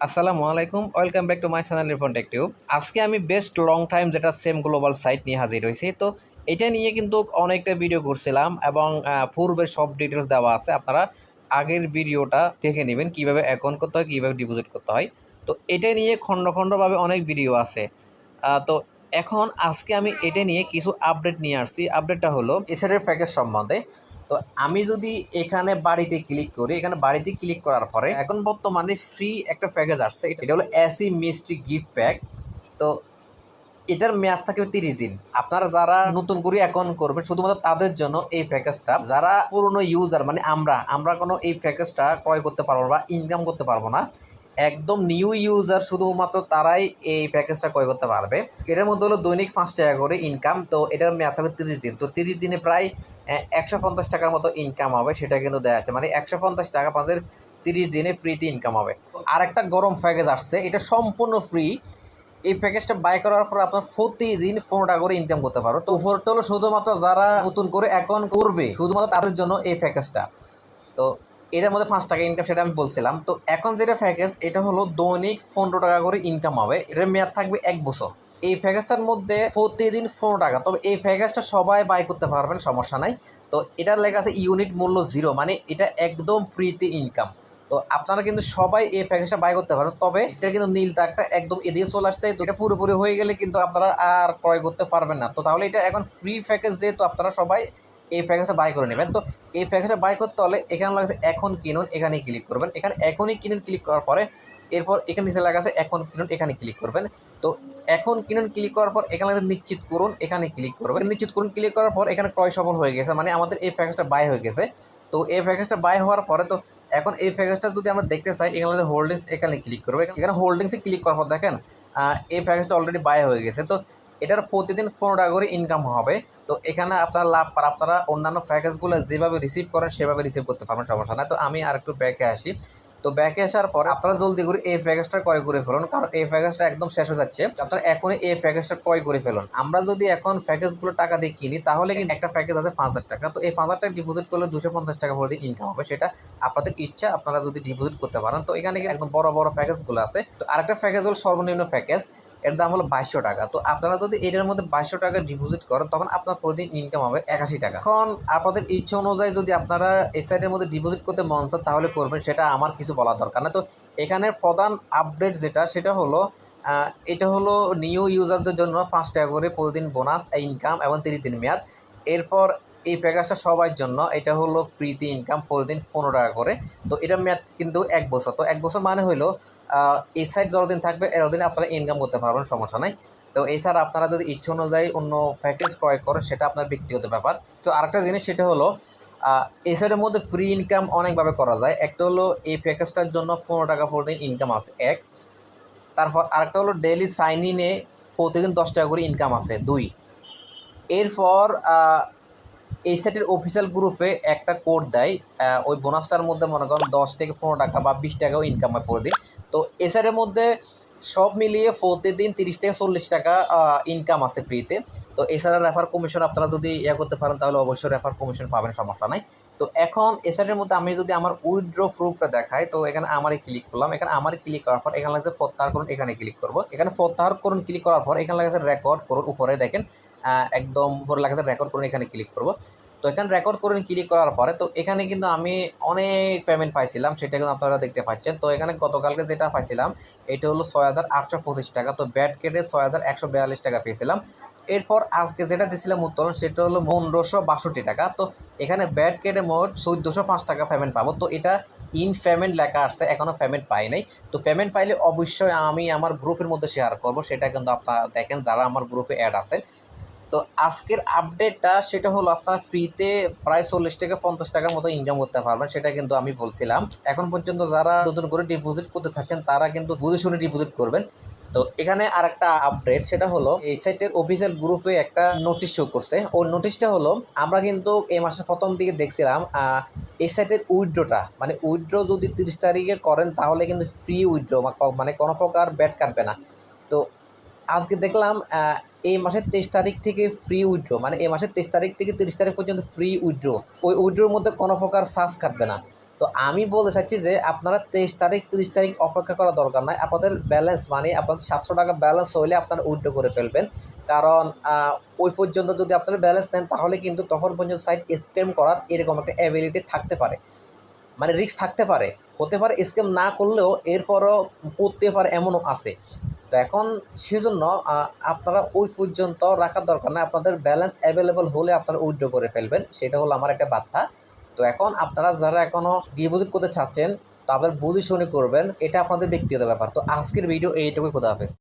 আসসালামু আলাইকুম, welcome back to my channel Ripon tech tube. আজকে আমি বেস্ট লং টাইম যেটা সেম গ্লোবাল সাইট নিয়ে হাজির হয়েছি। তো এটা নিয়ে কিন্তু অনেকটা ভিডিও করছিলাম এবং পূর্বের সব ডিটেলস দেওয়া আছে। আপনারা আগের ভিডিওটা দেখে নেবেন কীভাবে অ্যাকাউন্ট করতে হয়, কীভাবে ডিপোজিট করতে হয়। তো এটা নিয়ে খণ্ড খণ্ডভাবে অনেক ভিডিও আছে। তো এখন আজকে আমি এটা নিয়ে কিছু আপডেট নিয়ে আসছি। আপডেটটা হলো এসআরের প্যাকেজ সম্বন্ধে। তো আমি যদি এখানে বাড়িতে ক্লিক করি, এখানে বাড়িতে ক্লিক করার পরে এখন বর্তমানে ফ্রি একটা প্যাকেজ আসছে। এটা হলো এসি মিষ্টি গিফট প্যাক। তো এটার মেয়াদ থাকে 30 দিন। আপনারা যারা নতুন করে অ্যাকাউন্ট করবেন শুধুমাত্র তাদের জন্য এই প্যাকেজটা। যারা পুরনো ইউজার মানে আমরা কোনো এই প্যাকেজটা ক্রয় করতে পারবো না বা ইনকাম করতে পারবো না। একদম নিউ ইউজার শুধুমাত্র তারাই এই প্যাকেজটা ক্রয় করতে পারবে। এটার মধ্যে হলো দৈনিক 5 টাকা করে ইনকাম। তো এটার মেয়াদ থাকবে 30 দিন। তো 30 দিনে প্রায় 150 টাকার মতো ইনকাম হবে, সেটা কিন্তু দেওয়া আছে। মানে 150 টাকা আপনাদের 30 দিনে ফ্রিতে ইনকাম হবে। আর একটা গরম প্যাকেজ আসছে, এটা সম্পূর্ণ ফ্রি। এই প্যাকেজটা বাই করার পর আপনার প্রতিদিন 15 টাকা করে ইনকাম করতে পারো। তো উপরটা হলো শুধুমাত্র যারা নতুন করে অ্যাকাউন্ট করবে শুধুমাত্র তাদের জন্য এই প্যাকেজটা। তো এটার মধ্যে 5 টাকা ইনকাম, সেটা আমি বলছিলাম। তো এখন যেটা প্যাকেজ, এটা হলো দৈনিক 15 টাকা করে ইনকাম হবে। এটার মেয়াদ থাকবে 1 বছর। এই প্যাকেজটার মধ্যে প্রতিদিন 15 টাকা। তবে এই প্যাকেজটা সবাই বাই করতে পারবেন, সমস্যা নাই। তো এটার লেখা আছে ইউনিট মূল্য 0, মানে এটা একদম ফ্রিতে ইনকাম। তো আপনারা কিন্তু সবাই এই প্যাকেজটা বাই করতে পারেন। তবে এটা কিন্তু নীল দাগটা একদম এদিকে চলে আসছে। তো এটা পুরোপুরি হয়ে গেলে কিন্তু আপনারা আর ক্রয় করতে পারবেন না। তো তাহলে এটা এখন ফ্রি প্যাকেজ, যেহেতু আপনারা সবাই এই প্যাকেজটা বাই করে নেবেন। তো এই প্যাকেজটা বাই করতে হলে এখানে লাগছে এখন কিনুন, এখানে ক্লিক করবেন। এখানে এখনই কিনুন ক্লিক করার পরে এরপর এখানে নিচে লেখা আছে এখন কিনুন, এখানে ক্লিক করবেন। তো এখন কিনুন ক্লিক করার পর এখানে লাগছে নিশ্চিত করুন, এখানে ক্লিক করবেন। নিশ্চিত করুন ক্লিক করার পর এখানে ক্রয় সফল হয়ে গেছে, মানে আমাদের এই প্যাকেজটা বাই হয়ে গেছে। তো এই প্যাকেজটা বাই হওয়ার পরে তো এখন এই প্যাকেজটা যদি আমরা দেখতে চাই, এখানে হোল্ডিংস, এখানে ক্লিক করবো। এখানে হোল্ডিংসে ক্লিক করার পর দেখেন এই প্যাকেজটা অলরেডি বাই হয়ে গেছে। তো এটার প্রতিদিন 15 টাকা করে ইনকাম হবে। তো এখানে আপনারা লাভ পার, আপনারা অন্যান্য প্যাকেজগুলো যেভাবে রিসিভ করেন সেভাবে রিসিভ করতে পারবেন, সমস্যা না। তো আমি আর একটু ব্যাকে আসি। তো ব্যাকে আসার পরে আপনারা জলদি করে এই প্যাকেজটা ক্রয় করে ফেলুন, কারণ এই প্যাকেজটা একদম শেষ হয়ে যাচ্ছে। আপনারা এখনই এই প্যাকেজটা ক্রয় করে ফেলুন। আমরা যদি এখন প্যাকেজগুলো টাকা দিয়ে কিনি তাহলে কিন্তু একটা প্যাকেজ আছে 5,000 টাকা। তো এই 5,000 টাকা ডিপোজিট করলে 250 টাকা প্রতি ইনকাম হবে। সেটা আপনাদের ইচ্ছা, আপনারা যদি ডিপোজিট করতে পারেন। তো এখানে কিন্তু একদম বড় বড় প্যাকেজগুলো আছে। তো আরেকটা প্যাকেজ হলো সর্বনিম্ন প্যাকেজ, এর দাম হলো 2200 টাকা। তো আপনারা যদি এটার মধ্যে 2200 টাকা ডিপোজিট করেন তখন আপনার প্রতিদিন ইনকাম হবে 81 টাকা। এখন আপনাদের ইচ্ছা অনুযায়ী যদি আপনারা এই সাইডের মধ্যে ডিপোজিট করতে মন চান তাহলে করবেন, সেটা আমার কিছু বলা দরকার না। তো এখানে প্রধান আপডেট যেটা, সেটা হলো এটা হলো নিউ ইউজারদের জন্য 5 টাকা করে প্রতিদিন বোনাস ইনকাম এবং 30 দিন মেয়াদ। এরপর এই প্যাকেজটা সবার জন্য, এটা হলো ফ্রিতে ইনকাম প্রতিদিন 15 টাকা করে। তো এটার মেয়াদ কিন্তু 1 বছর। তো 1 বছর মানে হলো এই সাইট যতদিন থাকবে এতদিনে আপনারা ইনকাম করতে পারবেন, সমস্যা নাই। তো এছাড়া আপনারা যদি ইচ্ছে অনুযায়ী অন্য প্যাকেজ ক্রয় করেন সেটা আপনার ব্যক্তিগত ব্যাপার। তো আরেকটা জিনিস, সেটা হলো এই সাইটের মধ্যে ফ্রি ইনকাম অনেকভাবে করা যায়। একটা হলো এই প্যাকেজটার জন্য 15 টাকা প্রতিদিন ইনকাম আছে, এক। তারপর আরেকটা হলো ডেইলি সাইন ইনে প্রতিদিন 10 টাকা করে ইনকাম আছে, দুই। এরপর এই সাইটের অফিসিয়াল গ্রুপে একটা কোড দেয়, ওই বোনাসটার মধ্যে মনে করেন 10 থেকে 15 টাকা বা 20 টাকাও ইনকাম হয় প্রতিদিন। তো এই সাইটের মধ্যে সব মিলিয়ে প্রতিদিন 30 থেকে 40 টাকা ইনকাম আছে ফ্রিতে। তো এছাড়া রেফার কমিশন আপনারা যদি করতে পারেন তাহলে অবশ্যই রেফার কমিশন পাবেন, সমস্যা নাই। তো এখন এসাইটের মধ্যে আমি যদি আমার উইথড্র প্রুফটা দেখাই, তো এখানে আমারই ক্লিক করলাম। এখানে আমারই ক্লিক করার পর এখানে লাগছে প্রত্যাহার করুন, এখানে ক্লিক করবো। এখানে প্রত্যাহার করুন ক্লিক করার পর এখানে লাগছে রেকর্ড করুন, উপরে দেখেন একদম উপরে লাগছে রেকর্ড করুন, এখানে ক্লিক করবো। তো এখানে রেকর্ড করুন ক্লিক করার পরে তো এখানে কিন্তু আমি অনেক পেমেন্ট পাইছিলাম, সেটা কিন্তু আপনারা দেখতে পাচ্ছেন। তো এখানে গতকালকে যেটা পাইছিলাম এটা হলো 6,825 টাকা। তো ব্যাট কেটে 6,142 টাকা পেয়েছিলাম। এরপর আজকে যেটা দিয়েছিলাম উত্তোলন, সেটা হলো 1562 টাকা। তো এখানে ব্যাট কেটে মোট 1405 টাকা পেমেন্ট পাবো। তো এটা ইন পেমেন্ট লেখা আসছে, এখনও পেমেন্ট পাই নাই। তো পেমেন্ট পাইলে অবশ্যই আমি আমার গ্রুপের মধ্যে শেয়ার করব, সেটা কিন্তু আপনারা দেখেন যারা আমার গ্রুপে অ্যাড আছেন। তো আজকের আপডেটটা সেটা হলো আপনার ফ্রিতে প্রায় 40 থেকে 50 টাকার মতো ইনকাম করতে পারবেন, সেটা কিন্তু আমি বলছিলাম। এখন পর্যন্ত যারা নতুন করে ডিপোজিট করতে চাচ্ছেন তারা কিন্তু বুঝে শুনে ডিপোজিট করবেন। তো এখানে আরেকটা আপডেট, সেটা হলো এই সাইটের অফিসিয়াল গ্রুপে একটা নোটিশ শো করছে। ওই নোটিশটা হলো আমরা কিন্তু এই মাসের প্রথম দিকে দেখছিলাম এই সাইটের উইথড্রটা, মানে উইথড্র যদি 30 তারিখে করেন তাহলে কিন্তু ফ্রি উইথড্র, মানে কোনো প্রকার ব্যাট কাটবে না। তো আজকে দেখলাম এই মাসের 23 তারিখ থেকে ফ্রি উইথড্র, মানে এই মাসের 23 তারিখ থেকে 30 তারিখ পর্যন্ত ফ্রি উইথড্র। ওই উইথড্রোর মধ্যে কোনো প্রকার চার্জ কাটবে না। তো আমি বলতে চাচ্ছি যে আপনারা 23 তারিখ 30 তারিখ অপেক্ষা করা দরকার নাই। আপনাদের ব্যালেন্স মানে আপনাদের 700 টাকা ব্যালেন্স হইলে আপনারা উইথড্র করে ফেলবেন। কারণ ওই পর্যন্ত যদি আপনারা ব্যালেন্স নেন তাহলে কিন্তু তখন পর্যন্ত সাইট স্ক্যাম করার এরকম একটা অ্যাবিলিটি থাকতে পারে, মানে রিস্ক থাকতে পারে, হতে পারে স্ক্যাম না করলেও এরপরও করতে পারে এমনও আছে। তো এখন সেজন্য আপনারা ওই পর্যন্ত রাখার দরকার না, আপনাদের ব্যালেন্স অ্যাভেলেবল হলে আপনারা উইথড্র করে ফেলবেন, সেটা হলো আমার একটা বার্তা। তো এখন আপনারা যারা এখনও ডিপোজিট করতে চাচ্ছেন তো আপনারা বুঝে শুনে করবেন, এটা আপনাদের ব্যক্তিগত ব্যাপার। তো আজকের ভিডিও এইটুকুই, খোদা হাফেজ।